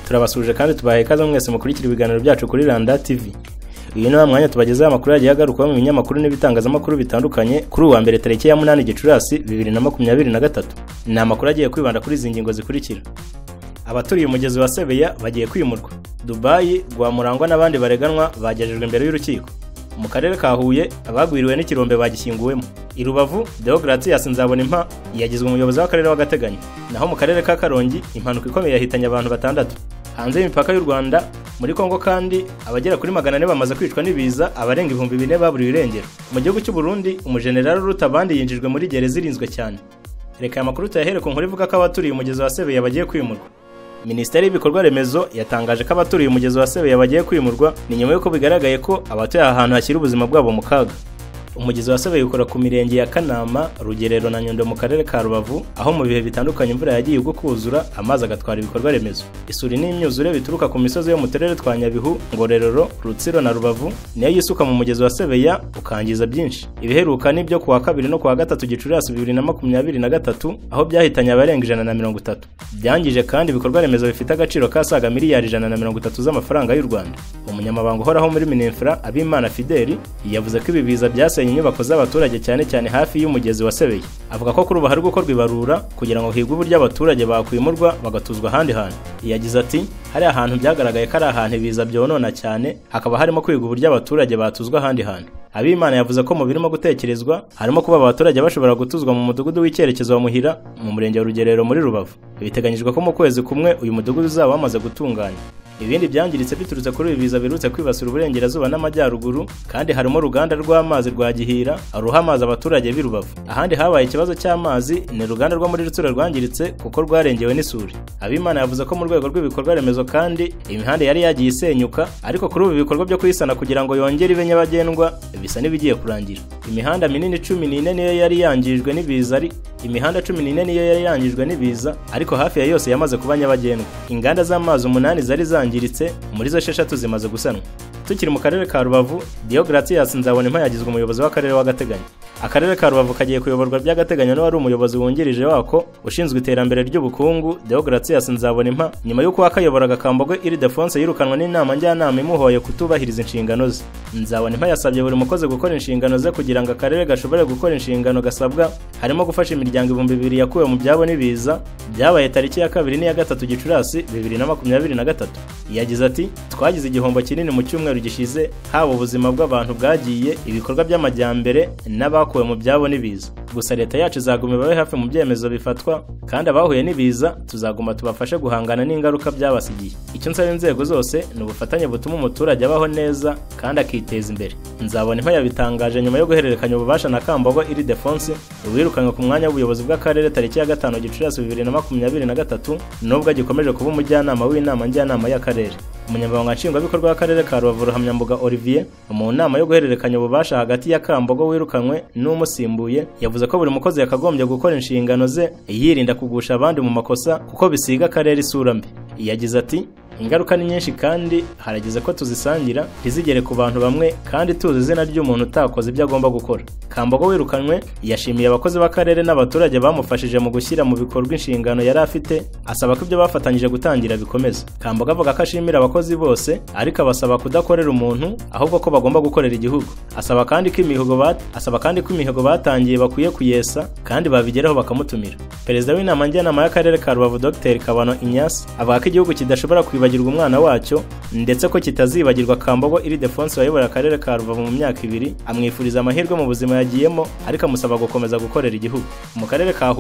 turabasuje kandi tubahaye ikaze mwese mukurikira ibiganiro byacu kuri Rwanda TV. Uyu ni mwanya tubagezaho amakuru yagiye agaruka mu binyamakuru n'ibitangazamakuru bitandukanye kuri uwa mbere tariki ya 8 Gicurasi 2023. Ni amakuru agiye kwibanda kuri izi ngingo zikurikira. Abaturiye umugezi wa Sebeya bagiye kwimurwa. Dubai, Rwamurangwa n'abandi bareganwa bagejejwe imbere y'urukiko. Mu karere ka Huye abagwiriwe n'ikirombe bagishyinguwemo. I Rubavu, Deogratias Nzabonimpa yagizwe umuyobozi w'akarere w'agateganyo. Naho mu karere ka Karongi impanuka ikomeye yahitanye abantu batandatu. Hanze y'imipaka y'u Rwanda muri Kongo kandi abagera kuri 400 bamaze kwicwa n'ibiza, abarenga 2000 baburiwe irengero. Mu gihugu cy'u Burundi umujenerali Rutabandi yinjijwe muri gereza irinzwe cyane. Reka amakuru tuyahere ku nkuru ivuga ko abaturiye umugezi wa Sebeya bagiye kwimurwa. Minisiteri y'ibikorwa remezo yatangaje ko abaturiye umugezi wa Sebeya bagiye kwimurwa ni nyuma y'uko bigaragaye ko abatuye ahantu hashyira ubuzima bwabo mu kaga. Umugezi wa Sebeya ukora ku mirenge ya Kanama, Rugerero na Nyundo mu karere ka Rubavu, aho mu bihe bitandukanye imvura yagiye ubwo kuzura amazi agatwara ibikorwa remezo. Isuri n'imyuzure bituruka ku misozi yo mu turere twa Nyabihu, Ngororero, Rutsiro na Rubavu niyo yisuka mu mugezi wa Sebeya ukangiza byinshi. Ibiheruka nibyo kuwa 2 no kuwa 3 Gicurasi 2023 aho byahitanye abarenga 130. Byangije kandi ibikorwa remezo bifite agaciro kasaga miliyari 130 z'amafaranga y'u Rwanda. Umunyamabanga uhoraho muri Minefra Abimana Fideli yavuze ko ibi biza byase inyubako z'abaturage cyane hafi y'umugezi wa Sebeya. Avuga ko kuri ubu hari gukorwa ibarura kugira ngo higwe uburyo abaturage bakwimurwa bagatuzwa ahandi hantu. Yagize ati hari ahantu byagaragaye ko ari ahantu ibiza byonona cyane, hakaba harimo kwiga uburyo abaturage batuzwa ahandi hantu. Abimana yavuze ko mu birimo gutekerezwa harimo kuba abaturage bashobora gutuzwa mu mudugudu w'icyerekezo wa Muhira mu murenge wa Rugerero muri Rubavu. Biteganyijwe ko mu kwezi kumwe uyu mudugudu uzaba wamaze gutunganya. Ibindi byangiritse biturutse kuri ibiza birutse kwibasira uburengerazuba n'amajyaruguru, kandi harimo uruganda rw'amazi rwa Gihira aruha amazi abaturage b'Irubavu. Ahandi habaye ikibazo cy'amazi ni uruganda rwo muri Rutsiro rwangiritse kuko rwarengewe n'isuri. Abimana yavuze ko mu rwego rw'ibikorwa remezo kandi imihanda yari yagiye isenyuka, ariko kuri ubu ibikorwa byo kuyisana kugira ngo yongere ibe nyabagendwa bisa n'ibigiye kurangira. Imihanda minini 14 niyo yari yangijwe n'ibiza ariko hafi ya yose yamaze kuba nyabagendwa. Inganda z'amazi 8 zari zangiritse, muri zo 6 zimaze gusanwa. Tukiri mu karere ka Rubavu, Deogratias Nzabonimpa yagizwe umuyobozi w'akarere w'agateganyo. Akarere ka Rubavu kagiye kuyoborwa by'agateganyo n'uwari umuyobozi wungirije wako ushinzwe iterambere ry'ubukungu Deogratias Nzabonimpa, nyuma y'uko akayoboraga Kambogwe Ildefonse yirukanwa n'inama njyanama imuhoye kutubahiriza inshingano ze. Nzabonimpa yasabye buri mukozi gukora inshingano ze kugira ngo akarere gashobore gukora inshingano gasabwa, harimo gufasha imiryango 2000 yakuwe mu byabo n'ibiza byabaye tariki ya 2 n'iya 3 Gicurasi 2023. Yagize ati twagize igihombo kinini mu cyumweru gishize, haba ubuzima bw'abantu bwagiye, ibikorwa by'amajyambere n'abakuwe mu byabo n'ibiza. Gusa leta yacu izaguma babe hafi mu byemezo bifatwa, kandi abahuye n'ibiza tuzaguma tubafashe guhangana n'ingaruka byabasigiye. Icyo nsaba inzego zose ni ubufatanye butuma umuturage abaho neza kandi akiteza imbere. Nzabonimpa yabitangaje nyuma yo guhererekanya ububasha na Kambogwe Ildefonse wirukanywe ku mwanya w'ubuyobozi bw'akarere tariki ya 5 Gicurasi 2023 nubwo agikomeje kuba umujyanama w'inama njyanama y'akarere. Umunyamabanga nshingwabikorwa w'akarere ka Rubavu Ruhamyambuga Olivier mu nama yo guhererekanya ububasha hagati ya Kambogwe wirukanywe n'umusimbuye yavuze ko buri mukozi yakagombye gukora inshingano ze yirinda kugusha abandi mu makosa kuko bisiga akarere isura mbi. Yagize ati ingaruka ni nyinshi kandi haragize ko tuzisangira ntizigere ku bantu bamwe kandi tuzi izina ry'umuntu utakoze ibyo agomba gukora. Kambogwe wirukanywe yashimiye abakozi b'akarere n'abaturage bamufashije mu gushyira mu bikorwa inshingano yari afite, asaba ko ibyo bafatanyije gutangira bikomeza. Kambogwe avuga ko ashimira abakozi bose ariko abasaba kudakorera umuntu ahubwo ko bagomba gukorera igihugu. Asaba kandi ko imihigo batangiye bakwiye kuyesa kandi babigeraho bakamutumira. Perezida w'inama njyanama y'akarere ka Rubavu Dr Kabano Ignace avuga ko igihugu kidashobora kwibagirwa umwana wacyo ndetse ko kitazibagirwa Kambogwe Ildefonse wayobora akarere ka Rubavu mu myaka 2, amwifuriza amahirwe mu buzima yagiyemo ariko amusaba gukomeza gukorera igihugu. Mu karere ka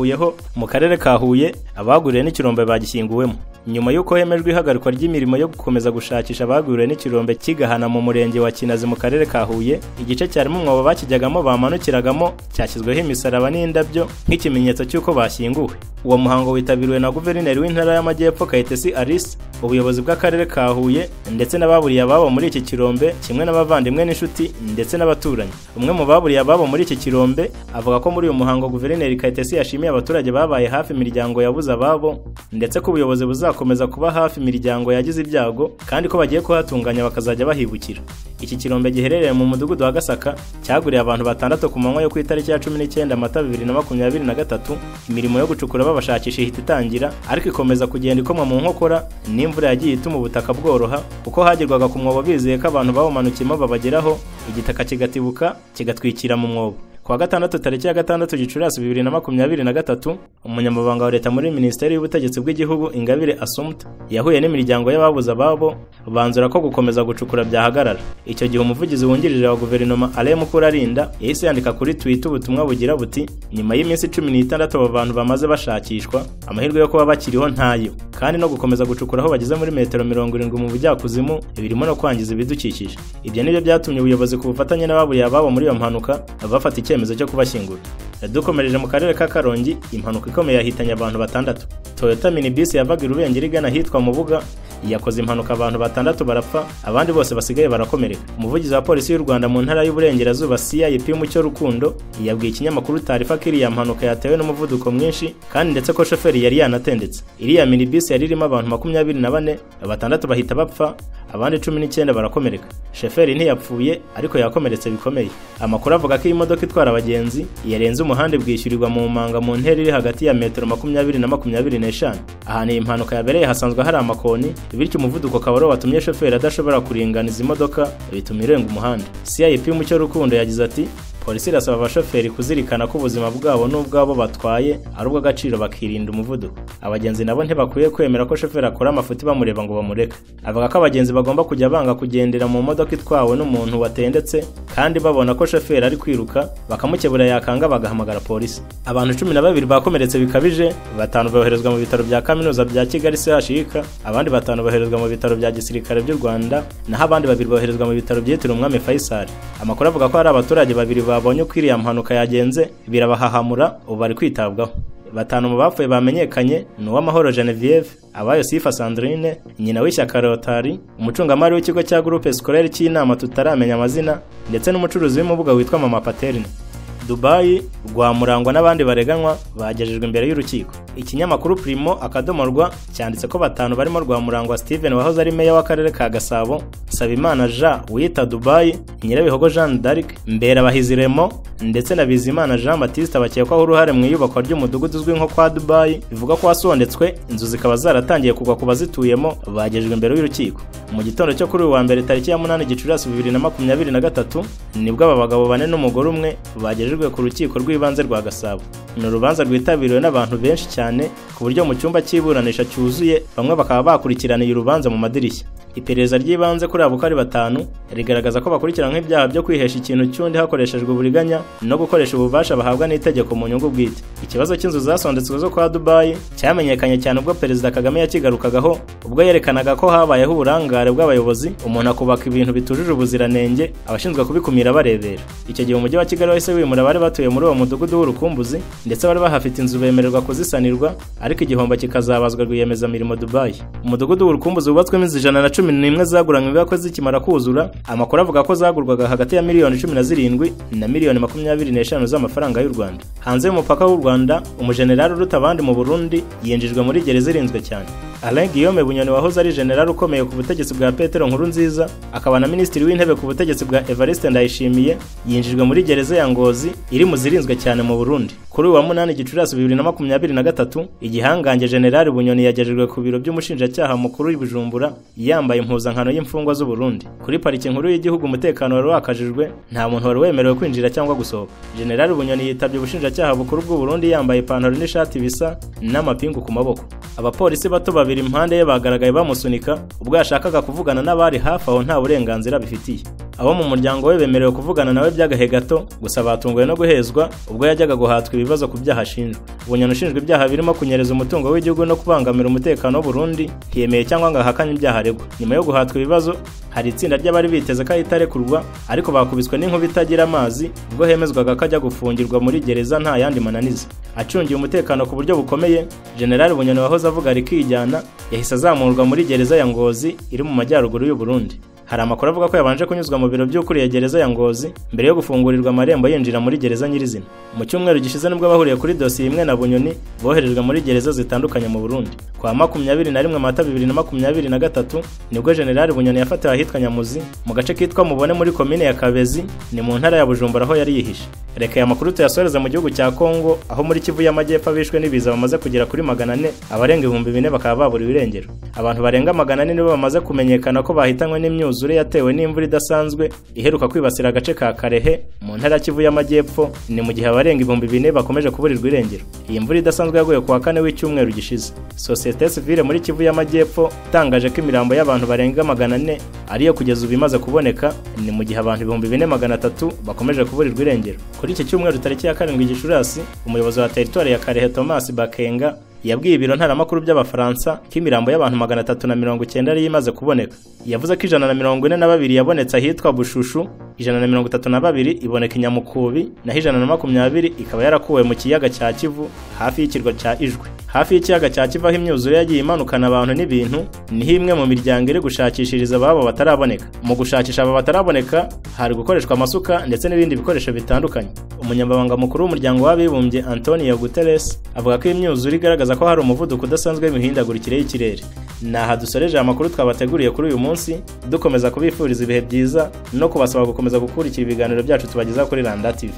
Huye abaguriwe n'ikirombe bagishyinguwemo. Nyuma y'uko hemejwe ihagarikwa ry'imirimo yo gukomeza gushakisha abaguriwe n'ikirombe kigahana mu murenge wa Kinazi mu karere ka Huye, igice cyarimo umwobo bakijyagamo bamanukiragamo cyashyizweho imisaraba n'indabyo nk'ikimenyetso cy'uko bashyinguwe. Uwo muhango witabiriwe na Guverineri w'Intara y'Amajyepfo Kayitesi Alice, ubuyobozi bw'akarere ka Huye ndetse n'ababuriye ababo muri iki kirombe kimwe n'abavandimwe n'inshuti ndetse n'abaturanyi. Umwe mu baburiye ababo muri iki kirombe avuga ko muri uyu muhango Guverineri Kayitesi yashimiye abaturage babaye hafi imiryango yabuze ababo ndetse ko ubuyobozi buzakomeza kuba hafi imiryango yagize ibyago kandi ko bagiye kuhatunganya bakazajya bahibukira. Iki kirombe giherereye mu mudugudu wa Gasaka cyaguriye abantu batandatu ku manywa yo ku itariki ya 19 Mata 2023 imirimo yo gucukura babashakisha ihita itangira, ariko ikomeza kugenda ikomwa mu nkokora n'imvura yagiye ituma ubutaka bworoha kuko hagirwaga ku mwobo bizeye ko abantu bawumanukimo babageraho, igitaka kigatibuka kigatwikira mu mwobo. Kuwa gatandatu tariki ya 6 Gicurasi 2023 umunyamabanga wa leta muri Minisiteri y'Ubutegetsi bw'igihugu Ingabire Assumpta yahuye n'imiryango y'ababuze ababo banzura ko gukomeza gucukura byahagarara. Icyo gihe umuvugizi wungirije wa guverinoma Alain Mukurarinda yahise yandika kuri Twitter ubutumwa bugira buti nyuma y'iminsi 16 abo bantu bamaze bashakishwa amahirwe yo kuba bakiriho ntayo, kandi no gukomeza gucukura aho bageze muri metero 70 mu bujyakuzimu birimo no kwangiza ibidukikije. Ibyo nibyo byatumye ubuyobozi ku bufatanye n'ababuriye ababo muri iyo mpanuka bafata icyemezo cyo kubashyingura. Dukomereje mu karere ka Karongi, impanuka ikomeye yahitanye abantu batandatu. Toyota minibus yavaga i Rubengeri igana hitwa Mubuga yakoze impanuka abantu batandatu barapfa, abandi bose basigaye barakomereka. Umuvugizi wa polisi y'u Rwanda mu ntara y'Uburengerazuba CIP Mucyo Rukundo yabwiye ikinyamakuru Tarifa ko iriya mpanuka yatewe n'umuvuduko mwinshi kandi ndetse ko shoferi yari yanatendetse. Iriya minibus yari irimo abantu 24, batandatu bahita bapfa, abandi 19 barakomereka. Shoferi ntiyapfuye ariko yakomeretse bikomeye. Amakuru avuga ko iyi modoka itwara abagenzi yarenze umuhanda bwishyurirwa mu manga mu ntera iri hagati ya metero 20 na 25. Ahantu iyi mpanuka yabereye hasanzwe hari amakoni, bityo umuvuduko kabaro watumye shoferi adashobora kuringaniza imodoka bituma irenga umuhanda. CIP Mucyo Rukundo yagize ati polisi irasaba abashoferi kuzirikana ko ubuzima bwabo n'ubwabo batwaye ari ubw'agaciro bakirinda umuvuduko. Abagenzi nabo ntibakwiye kwemera ko shoferi akora amafuti bamureba ngo bamureke. Avuga ko abagenzi bagomba kujya banga kugendera mu modoka itwawe n'umuntu watendetse kandi babona ko shoferi ari kwiruka bakamukebura yakanga bagahamagara polisi. Abantu 12 bakomeretse bikabije, 5 boherezwa mu bitaro bya kaminuza bya Kigali CHUK, abandi 5 boherezwa mu bitaro bya gisirikare by'u Rwanda, naho abandi 2 boherezwa mu bitaro byitiriwe Umwami Faisal. Amakuru avuga ko hari abaturage 2 babonye ko iriya mpanuka yagenze birabahahamura ubu bari kwitabwaho. 5 mu bapfuye bamenyekanye ni Uwamahoro Genevieve, Abayo Sifa Sandrine, nyina w'ishyaka Rotary, umucungamari w'ikigo cya Groupe Scolaire cy'inama tutaramenya amazina, ndetse n'umucuruzi w'umubuga witwa Mama Paterine. Dubai, Rwamurangwa n'abandi bareganwa bagejejwe imbere y'urukiko. Ikinyamakuru Primo akadomorwa cyanditse ko 5 barimo Rwamurangwa Steven wahoze ari meya w'akarere ka Gasabo, Sabimana Jean wita Dubai, Nyirabihogo Jean d'Arc, Mbera Bahiziremo ndetse na Bizimana Jean Baptiste bakekwaho uruhare mu iyubakwa ry'umudugudu uzwi nko kwa Dubai, bivuga ko wasondetswe inzu zikaba zaratangiye kugwa ku bazituyemo bagejejwe imbere y'urukiko. Mu gitondo cyo kuri uwa mbere tariki ya 8 Gicurasi 2023 nibwo aba bagabo 4 n'umugore umwe bagejejwe ku rukiko rw'ibanze rwa Gasabo. Ni urubanza rwitabiriwe n'abantu benshi cyane ku buryo mu cyumba cy'iburanisha cyuzuye, bamwe bakaba bakurikiraniye urubanza mu madirishya. Iperereza ry'ibanze kuri abo kari 5 rigaragaza ko bakurikiranywe ibyaha byo kwihesha ikintu cy'undi hakoreshejwe uburiganya no gukoresha ububasha bahabwa n'itegeko mu nyungu bwite. Ikibazo cy'inzu zasondetswe zo kwa Dubai cyamenyekanye cyane ubwo Perezida Kagame yakigarukagaho, ubwo yerekanaga ko habayeho uburangare bw'abayobozi, umuntu akubaka ibintu bitujuje ubuziranenge, abashinzwe kubikumira barebera. Icyo gihe umujyi wa Kigali wahise wimura abari batuye muri uwo mudugudu w'urukumbuzi ndetse bari bahafite inzu bemererwa kuzisanirwa, ariko igihombo kikazabazwa rwiyemezamirimo Dubai. Umudugudu w'urukumbuzi wubatswemo inzu 111 zaguranywe ko zikimara kuzura. Amakuru avuga ko zagurwaga hagati ya miliyoni 17 na miliyoni 25 z'amafaranga y'u Rwanda. Hanze y'umupaka w'u Rwanda, umujenerali uruta abandi mu Burundi yinjijwe muri gereza irinzwe cyane. Alain Guillaume Bunyoni wahoze ari general ukomeye ku butegetsi bwa Petero Nkurunziza, akaba na minisitiri w'intebe ku butegetsi bwa Evariste Ndayishimiye, yinjijwe muri gereza ya Ngozi iri mu zirinzwe cyane mu Burundi. Kuri uwa 8 Gicurasi 2023 igihangange general Bunyoni yagejejwe ku biro by'umushinjacyaha mukuru i Bujumbura yambaye impuzankano y'imfungwa z'u Burundi. Kuri pariki nkuru y'igihugu umutekano wari wakajijwe, nta muntu wari wemerewe kwinjira cyangwa gusohoka. General Bunyoni yitabye ubushinjacyaha bukuru bw'u Burundi yambaye ipantaro n'ishati bisa n'amapingu ku maboko. Abapolisi bato babiri impande ye bagaragaye bamusunika ubwo yashakaga kuvugana n'abari hafi aho nta burenganzira bifitiye. Abo mu muryango we bemerewe kuvugana nawe byagahe gato, gusa batunguwe no guhezwa ubwo yajyaga guhatwa ibibazo ku byaha ashinjwa. Bunyoni ushinjwa ibyaha birimo kunyereza umutungo w'igihugu no kubangamira umutekano w'u Burundi ntiyemeye cyangwa ngo ahakanye ibyaha aregwa. Nyuma yo guhatwa ibibazo, hari itsinda ry'abari biteze ko ahitarekurwa, ariko bakubiswe n'inkuba itagira amazi ubwo hemezwaga ko ajya gufungirwa muri gereza nta yandi mananiza. Acungiye umutekano ku buryo bukomeye, General Bunyoni wahoze avuga ari kwijyana yahise azamurwa muri gereza ya Ngozi iri mu majyaruguru y'u Burundi. Hari amakuru avuga ko yabanje kunyuzwa mu biro by'ukuriye gereza ya Ngozi mbere yo gufungurirwa amarembo yinjira muri gereza nyirizina. Mu cyumweru gishize nibwo bahuriye kuri dosiye imwe na Bunyoni boherejwe muri gereza zitandukanye mu Burundi. Kwa 21 Mata 2023 nibwo General Bunyoni yafatiwe ahitwa Nyamuzi mu gace kitwa Mubone muri komine ya Kabezi ni mu ntara ya Bujumbura aho yari yihishe. Reka ya makuru tuyasoreza mu gihugu cya Kongo aho muri Kivu y'Amajyepfo bishwe n'ibiza bamaze kugera kuri 400 abarenga 4000 bakaba baburiwe irengero. Abantu barenga 400 nibo bamaze kumenyekana ko bahitanywe n'imyuzure yatewe n'imvura idasanzwe iheruka kwibasira agace ka Karehe mu ntara ya Kivu y'Amajyepfo ni mu gihe abarenga 4000 bakomeje kuburirwa irengero. Iyi mvura idasanzwe yaguye ku wa 4 w'icyumweru gishize. Societe Civile muri Kivu y'Amajyepfo itangaje ko imirambo y'abantu barenga 400 ariyo kugeza ubu imaze kuboneka ni mu gihe abantu 2300 bakomeje kuburirwa irengero. Kuri iki cyumweru tariki ya 7 Gicurasi umuyobozi wa territoire ya Karehe Thomas Bakenga yabwiye ibiro ntaramakuru by'Abafaransa ko imirambo y'abantu 390 ari imaze kuboneka. Yavuze ko 142 yabonetse ahitwa Bushushu, 132 iboneka Inyamukubi, naho 120 ikaba yarakuwe mu kiyaga cya Kivu hafi y'ikirwa cya Ijwi. Hafi y'ikiyaga cya Kivu aho imyuzure yagiye imanukana abantu n'ibintu niho imwe mu miryango iri gushakishiriza ababo bataraboneka. Mu gushakisha aba bataraboneka hari gukoreshwa amasuka ndetse n'ibindi bikoresho bitandukanye. Umunyamabanga mukuru w'umuryango w'abibumbye Antonio Guterres avuga ko imyuzure igaragaza ko hari umuvuduko udasanzwe w'imihindagurikire y'ikirere. Naha dusoreje amakuru twabateguriye kuri uyu munsi dukomeza kubifuriza ibihe byiza no kubasaba gukomeza gukurikira ibiganiro byacu tubagezaho kuri Rwanda TV.